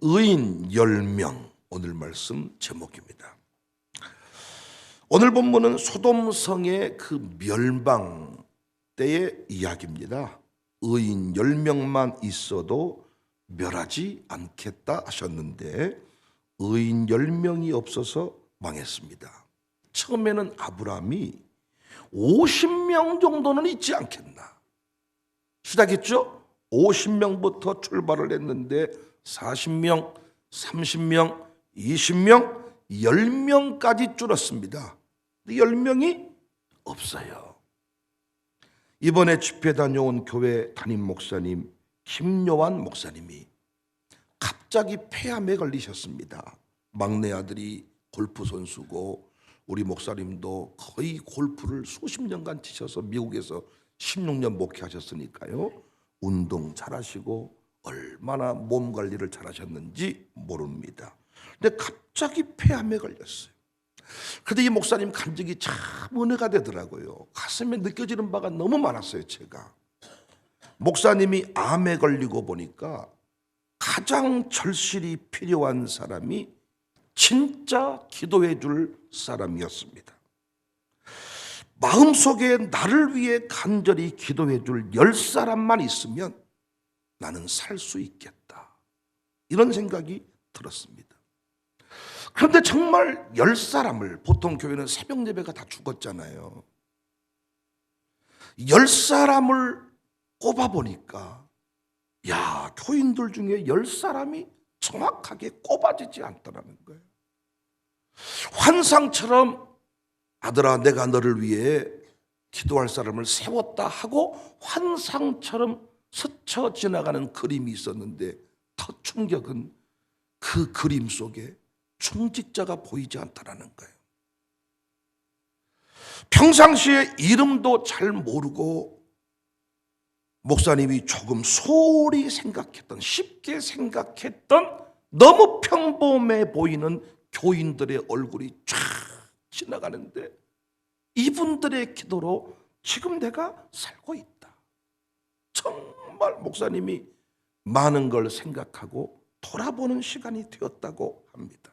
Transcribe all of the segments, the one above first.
의인 10명, 오늘 말씀 제목입니다. 오늘 본문은 소돔성의 그 멸망 때의 이야기입니다. 의인 10명만 있어도 멸하지 않겠다 하셨는데 의인 10명이 없어서 망했습니다. 처음에는 아브라함이 50명 정도는 있지 않겠나 시작했죠. 50명부터 출발을 했는데 40명, 30명, 20명, 10명까지 줄었습니다. 10명이 없어요. 이번에 집회 다녀온 교회 담임 목사님 김요한 목사님이 갑자기 폐암에 걸리셨습니다. 막내 아들이 골프 선수고 우리 목사님도 거의 골프를 수십 년간 치셔서 미국에서 16년 목회하셨으니까요. 운동 잘하시고 얼마나 몸 관리를 잘하셨는지 모릅니다. 근데 갑자기 폐암에 걸렸어요. 그런데 이 목사님 간증이 참 은혜가 되더라고요. 가슴에 느껴지는 바가 너무 많았어요. 제가 목사님이 암에 걸리고 보니까 가장 절실히 필요한 사람이 진짜 기도해 줄 사람이었습니다. 마음속에 나를 위해 간절히 기도해 줄 10사람만 있으면 나는 살 수 있겠다, 이런 생각이 들었습니다. 그런데 정말 10사람을, 보통 교회는 새벽 예배가 다 죽었잖아요. 10사람을 꼽아보니까 야, 교인들 중에 10사람이 정확하게 꼽아지지 않더라는 거예요. 환상처럼 아들아 내가 너를 위해 기도할 사람을 세웠다 하고 환상처럼 스쳐 지나가는 그림이 있었는데 더 충격은 그 그림 속에 중직자가 보이지 않다라는 거예요. 평상시에 이름도 잘 모르고 목사님이 조금 소홀히 생각했던, 쉽게 생각했던 너무 평범해 보이는 교인들의 얼굴이 쫙 지나가는데 이분들의 기도로 지금 내가 살고 있다. 정말 목사님이 많은 걸 생각하고 돌아보는 시간이 되었다고 합니다.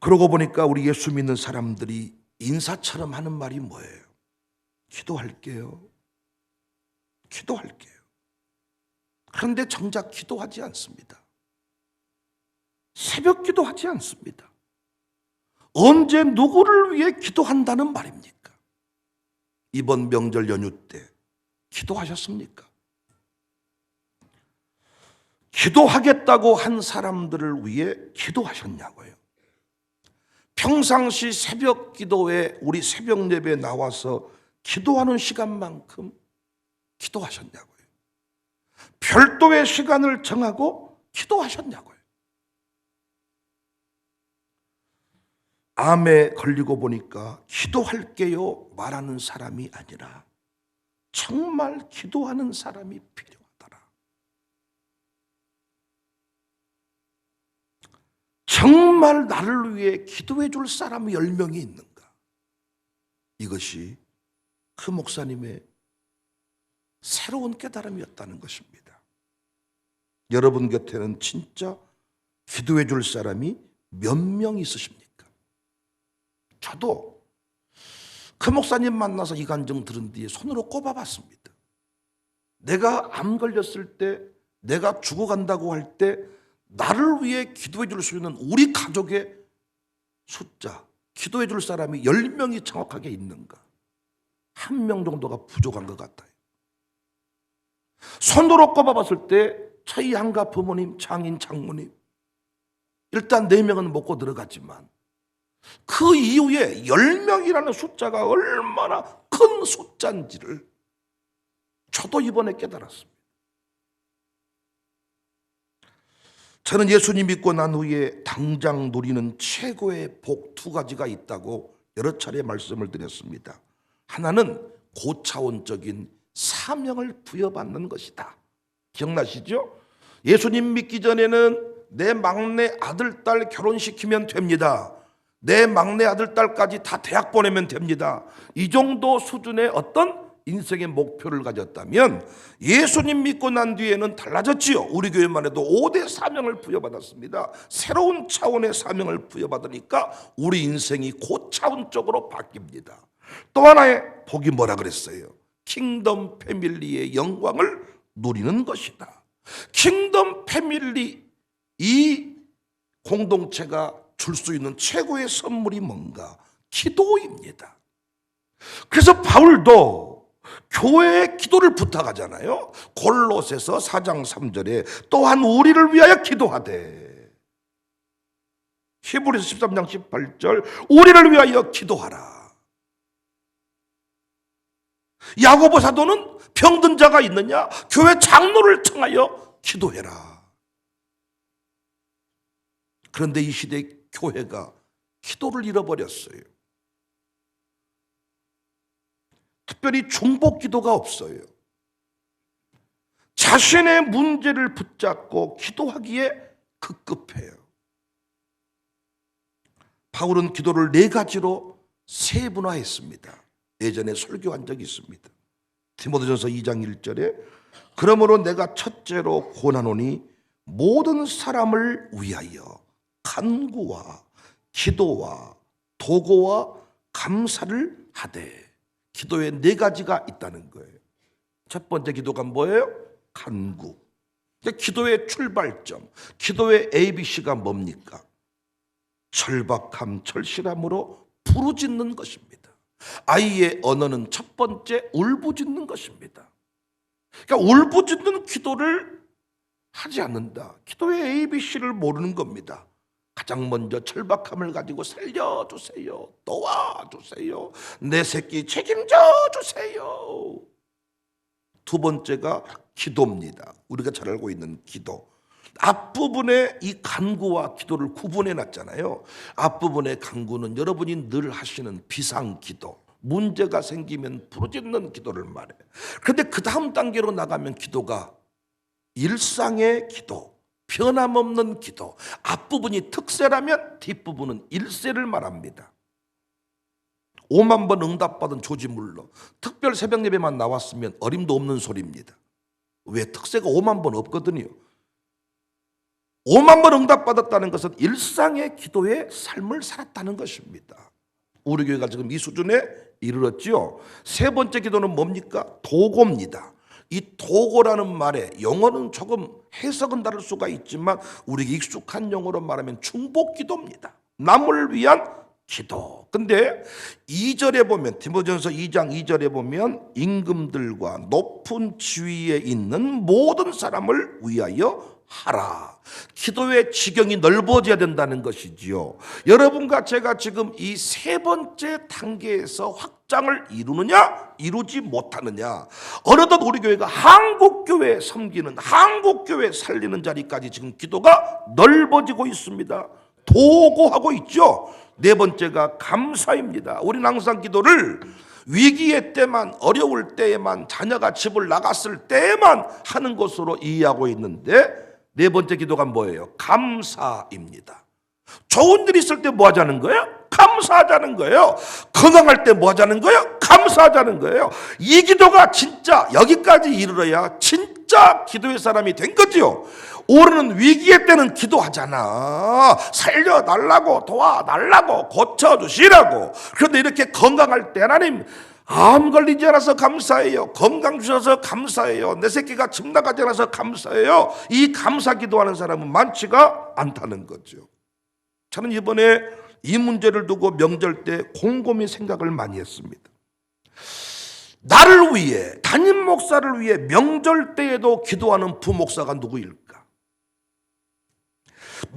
그러고 보니까 우리 예수 믿는 사람들이 인사처럼 하는 말이 뭐예요? 기도할게요. 기도할게요. 그런데 정작 기도하지 않습니다. 새벽 기도하지 않습니다. 언제 누구를 위해 기도한다는 말입니까? 이번 명절 연휴 때 기도하셨습니까? 기도하겠다고 한 사람들을 위해 기도하셨냐고요? 평상시 새벽 기도에, 우리 새벽 예배에 나와서 기도하는 시간만큼 기도하셨냐고요? 별도의 시간을 정하고 기도하셨냐고요? 암에 걸리고 보니까 기도할게요 말하는 사람이 아니라 정말 기도하는 사람이 필요하더라. 정말 나를 위해 기도해 줄 사람이 10명이 있는가? 이것이 그 목사님의 새로운 깨달음이었다는 것입니다. 여러분 곁에는 진짜 기도해 줄 사람이 몇 명 있으십니까? 저도 그 목사님 만나서 이 간증 들은 뒤에 손으로 꼽아봤습니다. 내가 암 걸렸을 때, 내가 죽어간다고 할 때 나를 위해 기도해 줄 수 있는 우리 가족의 숫자, 기도해 줄 사람이 10명이 정확하게 있는가? 1명 정도가 부족한 것 같아요. 손으로 꼽아봤을 때 저희 양가 부모님, 장인, 장모님 일단 4명은 먹고 들어갔지만 그 이후에 10명이라는 숫자가 얼마나 큰 숫자인지를 저도 이번에 깨달았습니다. 저는 예수님 믿고 난 후에 당장 누리는 최고의 복 2가지가 있다고 여러 차례 말씀을 드렸습니다. 하나는 고차원적인 사명을 부여받는 것이다. 기억나시죠? 예수님 믿기 전에는 내 막내 아들, 딸 결혼시키면 됩니다. 내 막내 아들, 딸까지 다 대학 보내면 됩니다. 이 정도 수준의 어떤 인생의 목표를 가졌다면 예수님 믿고 난 뒤에는 달라졌지요. 우리 교회만 해도 5대 사명을 부여받았습니다. 새로운 차원의 사명을 부여받으니까 우리 인생이 고차원적으로 바뀝니다. 또 하나의 복이 뭐라 그랬어요? 킹덤 패밀리의 영광을 누리는 것이다. 킹덤 패밀리, 이 공동체가 줄 수 있는 최고의 선물이 뭔가? 기도입니다. 그래서 바울도 교회에 기도를 부탁하잖아요. 골로새서 4장 3절에 또한 우리를 위하여 기도하되, 히브리서 13장 18절 우리를 위하여 기도하라. 야고보 사도는 병든 자가 있느냐? 교회 장로를 청하여 기도해라. 그런데 이 시대 교회가 기도를 잃어버렸어요. 특별히 중보 기도가 없어요. 자신의 문제를 붙잡고 기도하기에 급급해요. 바울은 기도를 4가지로 세분화했습니다. 예전에 설교한 적이 있습니다. 디모데전서 2장 1절에 그러므로 내가 첫째로 권하노니 모든 사람을 위하여 간구와 기도와 도고와 감사를 하되, 기도에 4가지가 있다는 거예요. 첫 번째 기도가 뭐예요? 간구. 기도의 출발점, 기도의 ABC가 뭡니까? 절박함, 절실함으로 부르짖는 것입니다. 아이의 언어는 첫 번째 울부짖는 것입니다. 그러니까 울부짖는 기도를 하지 않는다. 기도의 ABC를 모르는 겁니다. 가장 먼저 절박함을 가지고 살려주세요, 도와주세요, 내 새끼 책임져 주세요. 두 번째가 기도입니다. 우리가 잘 알고 있는 기도. 앞부분에 이 간구와 기도를 구분해 놨잖아요. 앞부분의 간구는 여러분이 늘 하시는 비상기도, 문제가 생기면 부르짖는 기도를 말해요. 그런데 그 다음 단계로 나가면 기도가 일상의 기도, 변함없는 기도. 앞부분이 특세라면 뒷부분은 일세를 말합니다. 5만 번 응답받은 조지물러, 특별 새벽 예배만 나왔으면 어림도 없는 소리입니다. 왜? 특세가 5만 번 없거든요. 5만 번 응답받았다는 것은 일상의 기도의 삶을 살았다는 것입니다. 우리 교회가 지금 이 수준에 이르렀죠. 세 번째 기도는 뭡니까? 도고입니다. 이 도고라는 말에 영어는 조금 해석은 다를 수가 있지만 우리에게 익숙한 용어로 말하면 중보 기도입니다. 남을 위한 기도. 근데 2절에 보면, 디모데전서 2장 2절에 보면 임금들과 높은 지위에 있는 모든 사람을 위하여 하라. 기도의 지경이 넓어져야 된다는 것이지요. 여러분과 제가 지금 이 세 번째 단계에서 확장을 이루느냐 이루지 못하느냐, 어느덧 우리 교회가 한국교회 섬기는, 한국교회 살리는 자리까지 지금 기도가 넓어지고 있습니다. 도고하고 있죠. 네 번째가 감사입니다. 우리는 항상 기도를 위기의 때만, 어려울 때에만, 자녀가 집을 나갔을 때에만 하는 것으로 이해하고 있는데, 네 번째 기도가 뭐예요? 감사입니다. 좋은 일 있을 때 뭐 하자는 거예요? 감사하자는 거예요. 건강할 때 뭐 하자는 거예요? 감사하자는 거예요. 이 기도가 진짜 여기까지 이르러야 진짜 기도의 사람이 된 거죠. 우리는 위기의 때는 기도하잖아. 살려달라고, 도와달라고, 고쳐주시라고. 그런데 이렇게 건강할 때 하나님 암 걸리지 않아서 감사해요, 건강 주셔서 감사해요, 내 새끼가 집 나가지 않아서 감사해요, 이 감사 기도하는 사람은 많지가 않다는 거죠. 저는 이번에 이 문제를 두고 명절 때 곰곰이 생각을 많이 했습니다. 나를 위해, 담임 목사를 위해 명절 때에도 기도하는 부목사가 누구일까?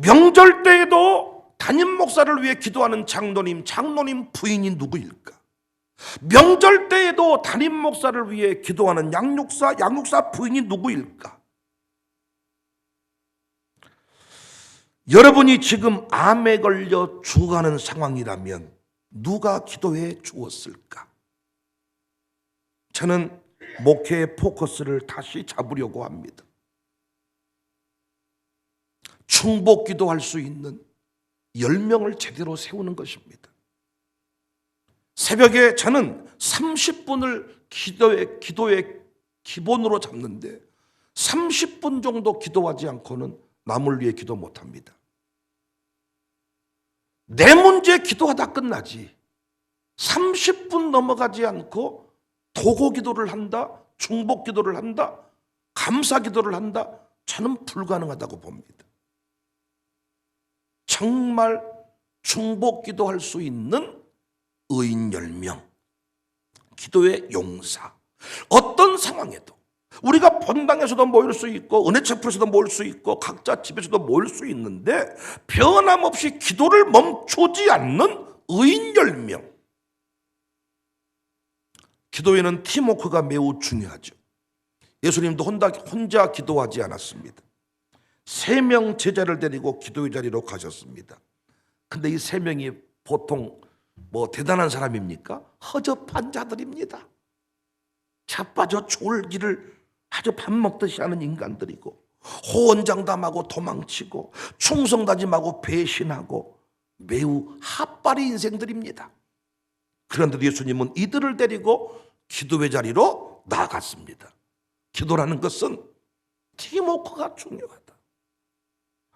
명절 때에도 담임 목사를 위해 기도하는 장로님 부인이 누구일까? 명절 때에도 담임 목사를 위해 기도하는 양육사 부인이 누구일까? 여러분이 지금 암에 걸려 죽어가는 상황이라면 누가 기도해 주었을까? 저는 목회의 포커스를 다시 잡으려고 합니다. 충복 기도할 수 있는 10명을 제대로 세우는 것입니다. 새벽에 저는 30분을 기도의 기본으로 잡는데 30분 정도 기도하지 않고는 남을 위해 기도 못합니다. 내 문제 기도하다 끝나지 30분 넘어가지 않고 도고 기도를 한다, 중복 기도를 한다, 감사 기도를 한다, 저는 불가능하다고 봅니다. 정말 중복 기도할 수 있는 의인 10명, 기도의 용사. 어떤 상황에도 우리가 본당에서도 모일 수 있고 은혜 채플에서도 모일 수 있고 각자 집에서도 모일 수 있는데 변함없이 기도를 멈추지 않는 의인 10명. 기도에는 팀워크가 매우 중요하죠. 예수님도 혼자 기도하지 않았습니다. 3명 제자를 데리고 기도의 자리로 가셨습니다. 근데 이 3명이 보통 대단한 사람입니까? 허접한 자들입니다. 자빠져 죽을 길을 아주 밥 먹듯이 하는 인간들이고 호언장담하고 도망치고 충성다짐하고 배신하고 매우 핫바리 인생들입니다. 그런데도 예수님은 이들을 데리고 기도의 자리로 나아갔습니다. 기도라는 것은 팀워크가 중요하다.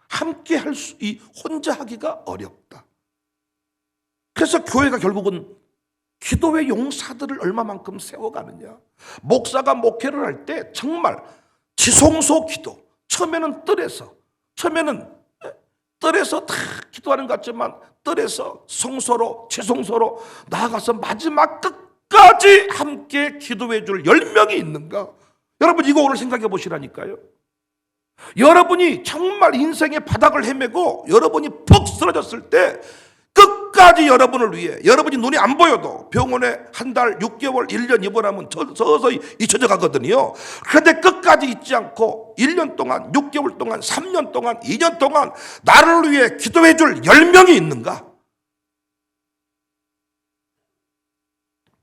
함께 혼자 하기가 어렵다. 그래서 교회가 결국은 기도의 용사들을 얼마만큼 세워가느냐. 목사가 목회를 할 때 정말 지성소 기도. 처음에는 뜰에서 다 기도하는 것 같지만 뜰에서 성소로 지성소로 나아가서 마지막 끝까지 함께 기도해 줄 10명이 있는가. 여러분 이거 오늘 생각해 보시라니까요. 여러분이 정말 인생의 바닥을 헤매고 여러분이 푹 쓰러졌을 때 끝까지 여러분을 위해 여러분이 눈이 안 보여도 병원에 한 달, 6개월, 1년 입원하면 서서히 잊혀져 가거든요. 그런데 끝까지 잊지 않고 1년 동안, 6개월 동안, 3년 동안, 2년 동안 나를 위해 기도해 줄 10명이 있는가?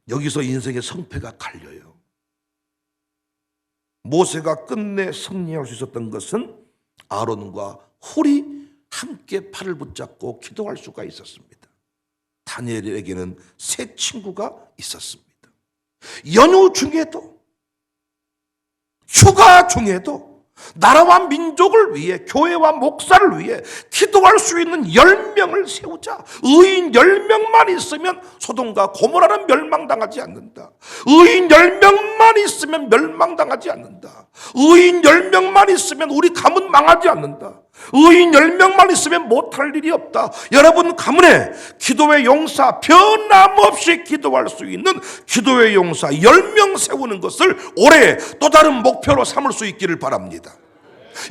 여기서 인생의 성패가 갈려요. 모세가 끝내 승리할 수 있었던 것은 아론과 훌이 함께 팔을 붙잡고 기도할 수가 있었습니다. 다니엘에게는 세 친구가 있었습니다. 연휴 중에도 휴가 중에도 나라와 민족을 위해 교회와 목사를 위해 기도할 수 있는 10명을 세우자. 의인 10명만 있으면 소돔과 고모라는 멸망당하지 않는다. 의인 10명만 있으면 멸망당하지 않는다. 의인 10명만 있으면 우리 가문 망하지 않는다. 의인 10명만 있으면 못할 일이 없다. 여러분 가문에 기도의 용사, 변함없이 기도할 수 있는 기도의 용사 10명 세우는 것을 올해 또 다른 목표로 삼을 수 있기를 바랍니다.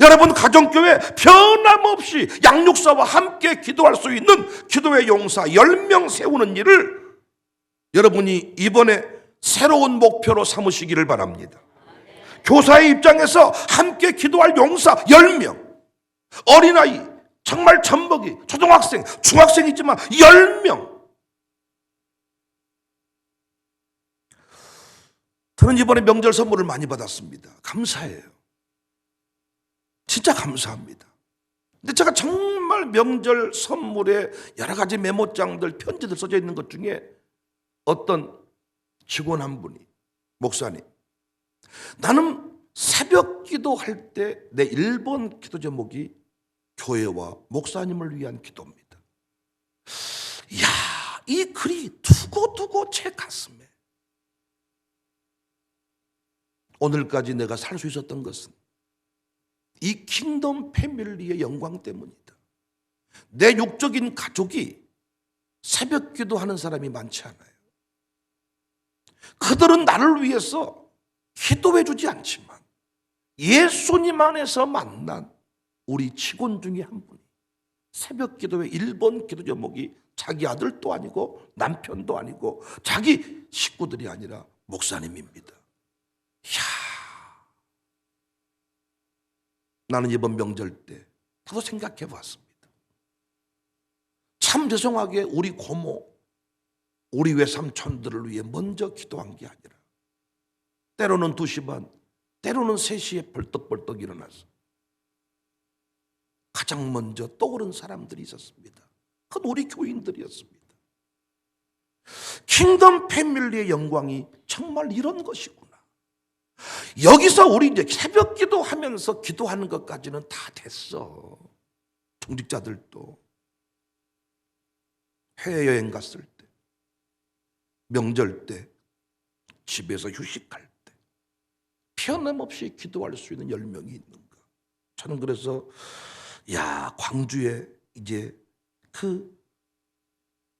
여러분 가정교회 변함없이 양육사와 함께 기도할 수 있는 기도의 용사 10명 세우는 일을 여러분이 이번에 새로운 목표로 삼으시기를 바랍니다. 교사의 입장에서 함께 기도할 용사 10명, 어린아이, 정말 젖먹이, 초등학생, 중학생이지만 10명. 저는 이번에 명절 선물을 많이 받았습니다. 감사해요. 진짜 감사합니다. 근데 제가 정말 명절 선물에 여러 가지 메모장들, 편지들 써져 있는 것 중에 어떤 직원 한 분이, 목사님, 나는 새벽 기도할 때 내 1번 기도 제목이 교회와 목사님을 위한 기도입니다. 이야, 이 글이 두고두고 제 가슴에. 오늘까지 내가 살 수 있었던 것은 이 킹덤 패밀리의 영광 때문이다. 내 육적인 가족이 새벽 기도하는 사람이 많지 않아요. 그들은 나를 위해서 기도해 주지 않지만 예수님 안에서 만난 우리 직원 중에 한 분이 새벽 기도의 1번 기도 제목이 자기 아들도 아니고 남편도 아니고 자기 식구들이 아니라 목사님입니다. 이야, 나는 이번 명절 때 나도 생각해 봤습니다. 참 죄송하게 우리 고모, 우리 외삼촌들을 위해 먼저 기도한 게 아니라 때로는 2시 반, 때로는 3시에 벌떡벌떡 일어나서 가장 먼저 떠오른 사람들이 있었습니다. 그건 우리 교인들이었습니다. 킹덤 패밀리의 영광이 정말 이런 것이구나. 여기서 우리 이제 새벽 기도하면서 기도하는 것까지는 다 됐어. 중직자들도 해외여행 갔을 때, 명절 때, 집에서 휴식할 때 편함없이 기도할 수 있는 열명이 있는가. 저는 그래서 광주에 이제 그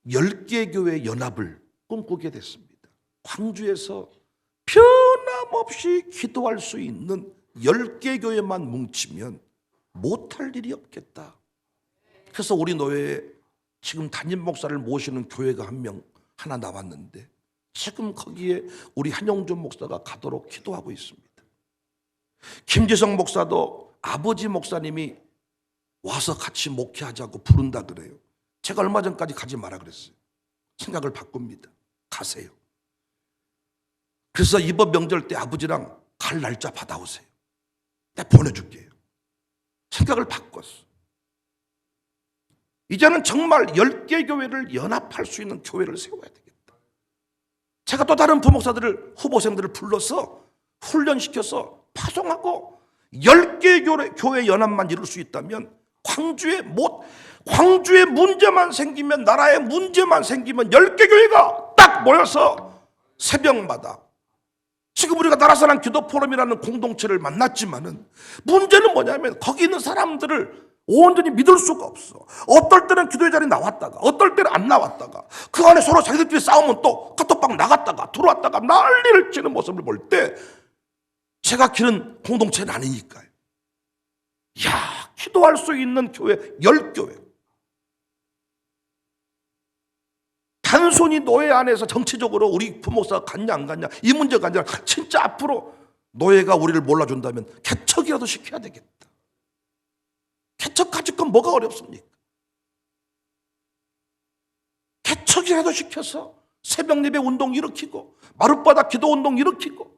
10개 교회 연합을 꿈꾸게 됐습니다. 광주에서 편함없이 기도할 수 있는 10개 교회만 뭉치면 못할 일이 없겠다. 그래서 우리 노회에 지금 담임 목사를 모시는 교회가 하나 나왔는데 지금 거기에 우리 한영준 목사가 가도록 기도하고 있습니다. 김지성 목사도 아버지 목사님이 와서 같이 목회하자고 부른다 그래요. 제가 얼마 전까지 가지 마라 그랬어요. 생각을 바꿉니다. 가세요. 그래서 이번 명절 때 아버지랑 갈 날짜 받아오세요. 내가 보내줄게요. 생각을 바꿨어. 이제는 정말 10개 교회를 연합할 수 있는 교회를 세워야 되겠다. 제가 또 다른 부목사들을, 후보생들을 불러서 훈련시켜서 파송하고 10개 교회 연합만 이룰 수 있다면 광주에 문제만 생기면, 나라에 문제만 생기면 10개 교회가 딱 모여서 새벽마다, 지금 우리가 나라사랑 기도포럼이라는 공동체를 만났지만은 문제는 뭐냐면 거기 있는 사람들을 온전히 믿을 수가 없어. 어떨 때는 기도의 자리에 나왔다가 어떨 때는 안 나왔다가 그 안에 서로 자기들끼리 싸우면 또 카톡방 나갔다가 들어왔다가 난리를 치는 모습을 볼 때 제가 기른 공동체는 아니니까요. 기도할 수 있는 교회 10교회. 단순히 노예 안에서 정치적으로 우리 부목사가 갔냐 안 갔냐 이 문제가 아니라 진짜 앞으로 노예가 우리를 몰라준다면 개척이라도 시켜야 되겠다. 개척 가질 건 뭐가 어렵습니까? 개척이라도 시켜서 새벽 예배 운동 일으키고 마룻바닥 기도 운동 일으키고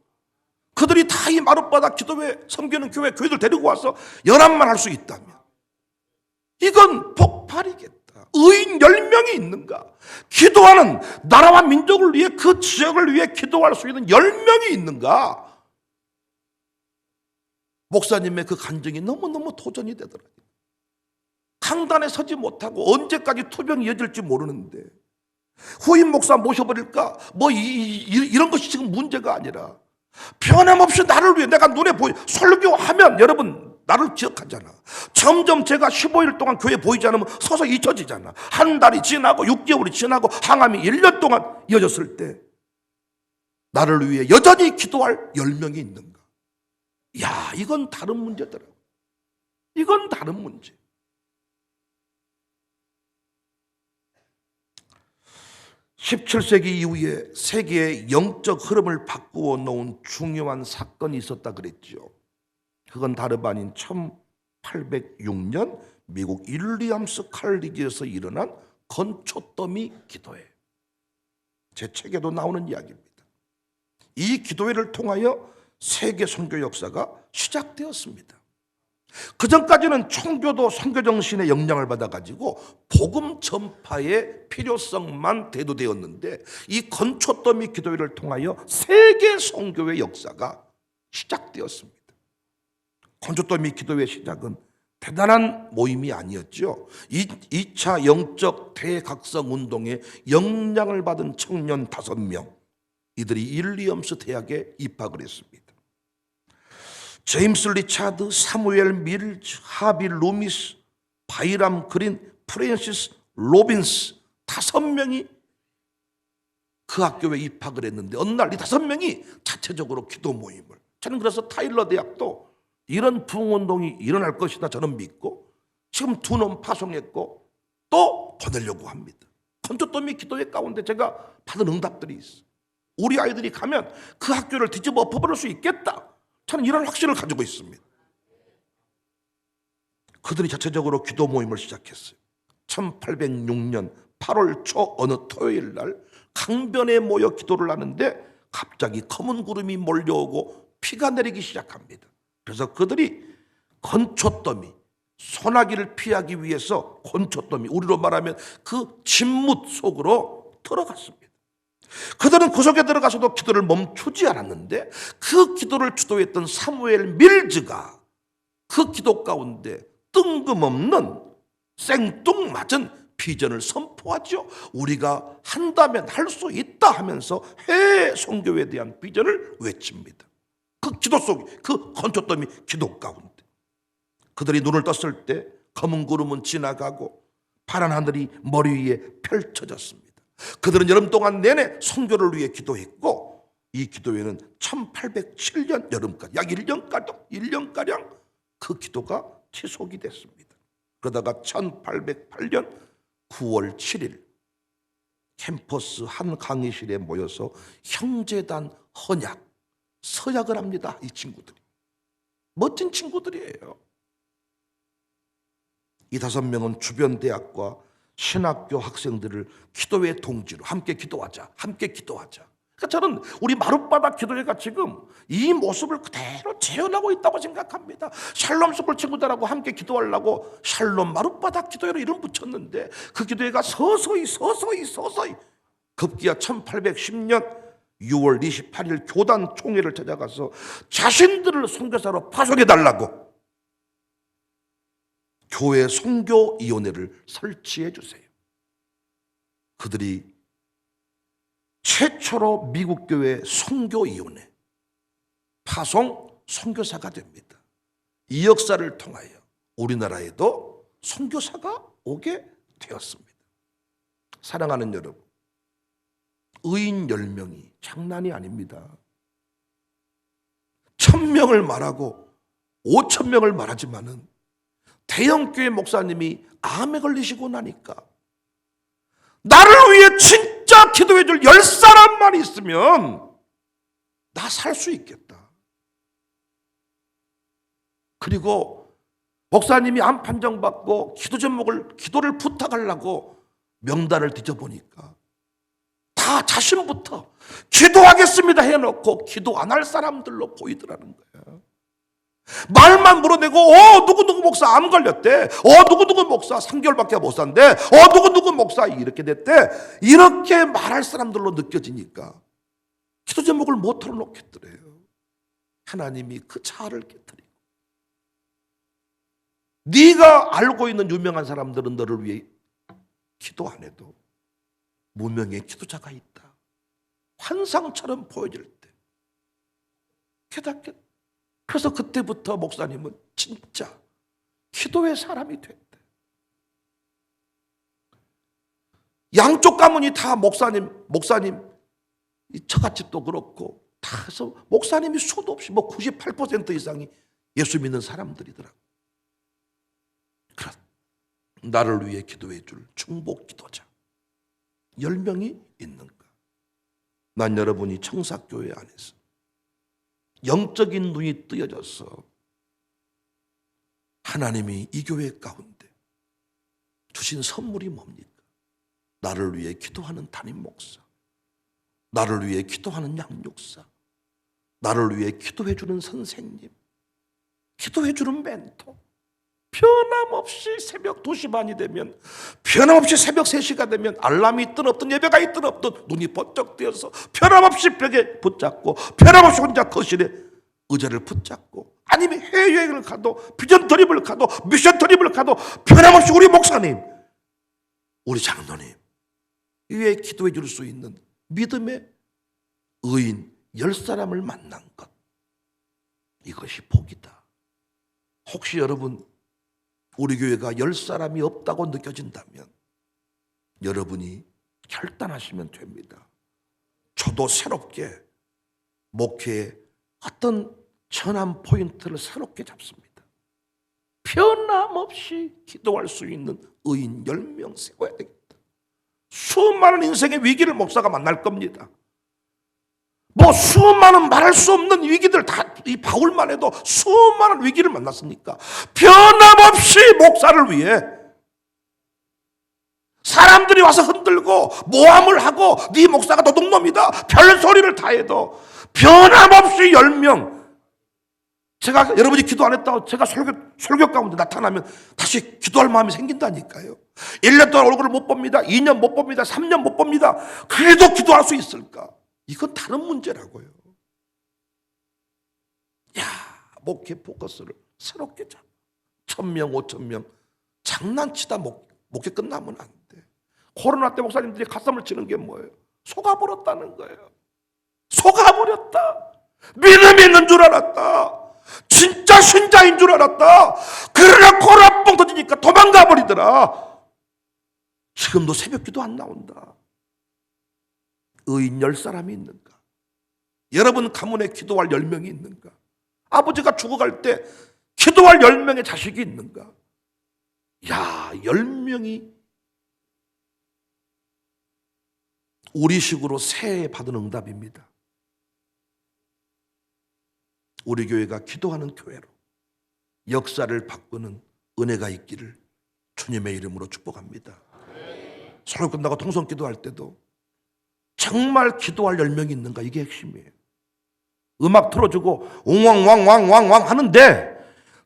그들이 다 이 마룻바닥 기도회 섬기는 교회들 데리고 와서 연합만 할 수 있다면 이건 폭발이겠다. 의인 10명이 있는가? 기도하는, 나라와 민족을 위해, 그 지역을 위해 기도할 수 있는 10명이 있는가? 목사님의 그 간증이 너무너무 도전이 되더라고요. 강단에 서지 못하고 언제까지 투병이 이어질지 모르는데 후임 목사 모셔버릴까? 이런 것이 지금 문제가 아니라 변함없이 나를 위해, 내가 눈에 설교하면 여러분 나를 기억하잖아. 점점 제가 15일 동안 교회 보이지 않으면 서서 잊혀지잖아. 한 달이 지나고 6개월이 지나고 항암이 1년 동안 이어졌을 때 나를 위해 여전히 기도할 10명이 있는가? 이건 다른 문제더라고. 이건 다른 문제. (17세기) 이후에 세계의 영적 흐름을 바꾸어 놓은 중요한 사건이 있었다 그랬죠. 그건 다름 아닌 1806년 미국 윌리엄스 칼리지에서 일어난 건초더미 기도회. 제 책에도 나오는 이야기입니다. 이 기도회를 통하여 세계 선교 역사가 시작되었습니다. 그전까지는 총교도 선교 정신의 영향을 받아가지고 복음 전파의 필요성만 대두되었는데 이 건초더미 기도회를 통하여 세계 선교의 역사가 시작되었습니다. 건초더미 기도회 시작은 대단한 모임이 아니었죠. 2차 영적 대각성 운동에 영향을 받은 청년 5명, 이들이 윌리엄스 대학에 입학을 했습니다. 제임스 리차드, 사무엘 밀즈, 하비 루미스, 바이람 그린, 프랜시스 로빈스 5명이 그 학교에 입학을 했는데 어느 날 이 5명이 자체적으로 기도 모임을, 저는 그래서 타일러 대학도 이런 부흥운동이 일어날 것이다 저는 믿고 지금 2놈 파송했고 또 보내려고 합니다. 건초더미 기도회 가운데 제가 받은 응답들이 있어요. 우리 아이들이 가면 그 학교를 뒤집어 엎어버릴 수 있겠다, 저는 이런 확신을 가지고 있습니다. 그들이 자체적으로 기도 모임을 시작했어요. 1806년 8월 초 어느 토요일 날 강변에 모여 기도를 하는데 갑자기 검은 구름이 몰려오고 비가 내리기 시작합니다. 그래서 그들이 건초더미, 소나기를 피하기 위해서 건초더미, 우리로 말하면 그 진뭇 속으로 들어갔습니다. 그들은 그 속에 들어가서도 기도를 멈추지 않았는데 그 기도를 주도했던 사무엘 밀즈가 그 기도 가운데 뜬금없는 생뚱맞은 비전을 선포하죠. 우리가 한다면 할 수 있다 하면서 해외 선교에 대한 비전을 외칩니다. 그 기도 속에, 그 건초더미 기도 가운데 그들이 눈을 떴을 때 검은 구름은 지나가고 파란 하늘이 머리 위에 펼쳐졌습니다. 그들은 여름 동안 내내 선교를 위해 기도했고 이 기도회는 1807년 여름까지 약 1년가량 그 기도가 지속이 됐습니다. 그러다가 1808년 9월 7일 캠퍼스 한 강의실에 모여서 형제단 헌약, 서약을 합니다. 이 친구들이. 멋진 친구들이에요. 이 5명은 주변 대학과 신학교 학생들을 기도회 동지로 함께 기도하자. 그러니까 저는 우리 마룻바닥 기도회가 지금 이 모습을 그대로 재현하고 있다고 생각합니다. 샬롬 스쿨 친구들하고 함께 기도하려고 샬롬 마룻바닥 기도회로 이름 붙였는데 그 기도회가 서서히 급기야 1810년 6월 28일 교단 총회를 찾아가서 자신들을 선교사로 파송해달라고 교회 선교위원회를 설치해 주세요. 그들이 최초로 미국 교회 선교위원회 파송 선교사가 됩니다. 이 역사를 통하여 우리나라에도 선교사가 오게 되었습니다. 사랑하는 여러분, 의인 10명이 장난이 아닙니다. 1000명을 말하고 5000명을 말하지만은 대형교회 목사님이 암에 걸리시고 나니까 나를 위해 진짜 기도해 줄 10사람만 있으면 나 살 수 있겠다. 그리고 목사님이 암 판정받고 기도를 부탁하려고 명단을 뒤져보니까 다 자신부터 기도하겠습니다 해놓고 기도 안 할 사람들로 보이더라는 거야. 말만 물어내고 누구누구 목사 암 걸렸대, 누구누구 목사 3개월밖에 못 산대, 누구누구 목사 이렇게 됐대, 이렇게 말할 사람들로 느껴지니까 기도 제목을 못 털어놓겠더래요. 하나님이 그 차를 깨뜨리고 네가 알고 있는 유명한 사람들은 너를 위해 기도 안 해도 무명의 기도자가 있다. 환상처럼 보여질 때 깨닫게. 그래서 그때부터 목사님은 진짜 기도의 사람이 됐대. 양쪽 가문이 다 목사님 이 처갓집도 그렇고 다 해서 목사님이 수도 없이 98% 이상이 예수 믿는 사람들이더라고. 그래, 나를 위해 기도해 줄 중보 기도자 10명이 있는가? 난 여러분이 청사교회 안에서 영적인 눈이 뜨여져서 하나님이 이 교회 가운데 주신 선물이 뭡니까? 나를 위해 기도하는 담임 목사, 나를 위해 기도하는 양육사, 나를 위해 기도해주는 선생님, 기도해주는 멘토, 변함없이 새벽 2시 반이 되면, 변함없이 새벽 3시가 되면 알람이 있든 없든 예배가 있든 없든 눈이 번쩍 뜨여서 변함없이 벽에 붙잡고, 변함없이 혼자 거실에 의자를 붙잡고, 아니면 해외여행을 가도, 비전 드립을 가도, 미션 드립을 가도 변함없이 우리 목사님, 우리 장로님 위에 기도해 줄 수 있는 믿음의 의인 10사람을 만난 것, 이것이 복이다. 혹시 여러분 우리 교회가 10사람이 없다고 느껴진다면 여러분이 결단하시면 됩니다. 저도 새롭게 목회의 어떤 전환 포인트를 새롭게 잡습니다. 변함없이 기도할 수 있는 의인 10명 세워야 되겠다. 수많은 인생의 위기를 목사가 만날 겁니다. 수많은 말할 수 없는 위기들, 다 이 바울만 해도 수많은 위기를 만났으니까 변함없이 목사를 위해 사람들이 와서 흔들고 모함을 하고 네 목사가 도둑놈이다 별 소리를 다 해도 변함없이 10명 제가 여러분이 기도 안 했다고 제가 설교 가운데 나타나면 다시 기도할 마음이 생긴다니까요. 1년 동안 얼굴을 못 봅니다. 2년 못 봅니다. 3년 못 봅니다. 그래도 기도할 수 있을까? 이건 다른 문제라고요. 야, 목회 포커스를 새롭게 잡아. 1,000명, 5,000명 장난치다 목회 끝나면 안 돼. 코로나 때 목사님들이 가슴을 치는 게 뭐예요? 속아버렸다는 거예요. 속아버렸다. 믿음이 있는 줄 알았다. 진짜 신자인 줄 알았다. 그러나 코로나 뻥 터지니까 도망가 버리더라. 지금도 새벽기도 안 나온다. 의인 10사람이 있는가? 여러분 가문에 기도할 10명이 있는가? 아버지가 죽어갈 때 기도할 10명의 자식이 있는가? 야, 10명이 우리식으로 새해 받은 응답입니다. 우리 교회가 기도하는 교회로 역사를 바꾸는 은혜가 있기를 주님의 이름으로 축복합니다. 설교 끝나고 통성 기도할 때도 정말 기도할 10명이 있는가? 이게 핵심이에요. 음악 틀어주고 웅왕왕왕왕왕 하는데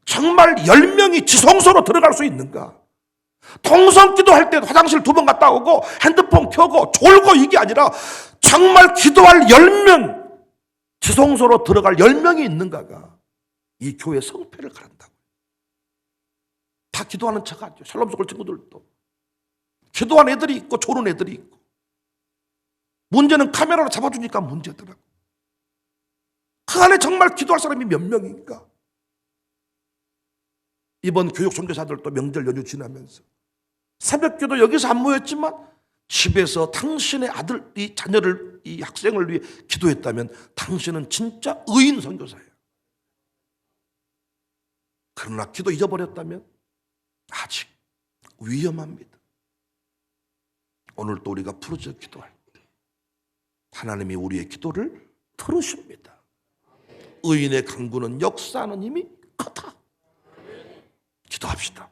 정말 10명이 지성소로 들어갈 수 있는가? 통성 기도할 때 화장실 2번 갔다 오고 핸드폰 켜고 졸고 이게 아니라 정말 기도할 10명, 지성소로 들어갈 10명이 있는가가 이 교회 성패를 가른다고. 다 기도하는 척하죠. 샬롬 속을 친구들도 기도하는 애들이 있고 조는 애들이 있고. 문제는 카메라로 잡아주니까 문제더라고. 그 안에 정말 기도할 사람이 몇 명인가? 이번 교육 선교사들도 명절 연휴 지나면서 새벽기도 여기서 안 모였지만 집에서 당신의 아들, 이 자녀를, 이 학생을 위해 기도했다면 당신은 진짜 의인 선교사예요. 그러나 기도 잊어버렸다면 아직 위험합니다. 오늘 또 우리가 부르짖어 기도할 때 하나님이 우리의 기도를 들으십니다. 의인의 간구는 역사하는 힘이 크다. 기도합시다.